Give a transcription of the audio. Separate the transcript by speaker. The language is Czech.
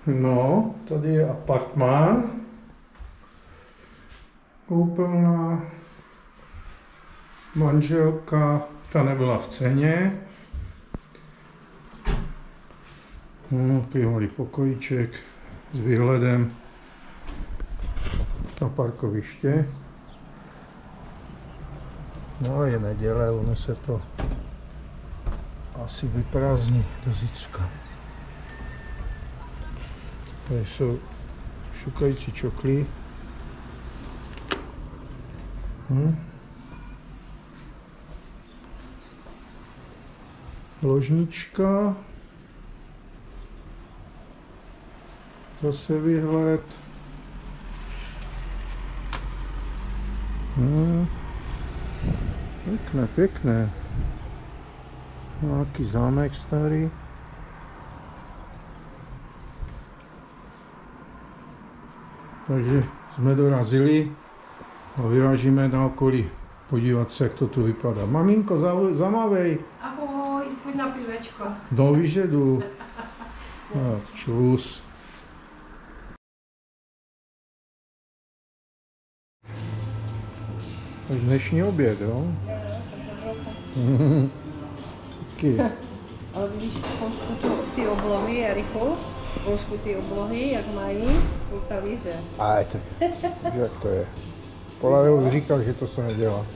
Speaker 1: No, tady je apartmán. Koupelna. Manželka, ta nebyla v ceně. No, takový malý pokojíček s výhledem na parkoviště. No, je neděle, ono se to asi vyprázdní do zítřka. Tady jsou šukající čokly. Ložnička. Zase výhled. Pěkné, pěkné. Nějaký zámek starý. Takže jsme dorazili a vyrážíme na okolí podívat se, jak to tu vypadá. Maminko, zamávej.
Speaker 2: Ahoj, pojď na pivečko.
Speaker 1: Do výžedu. No, čus. Dnešní oběd, jo? Taky.
Speaker 2: Ale vidíš v Polsku ty oblohy, Jerichu? V Polsku ty oblohy, jak mají? Půl talíře.
Speaker 1: A jak to je? Polavel říkal, že to se nedělá.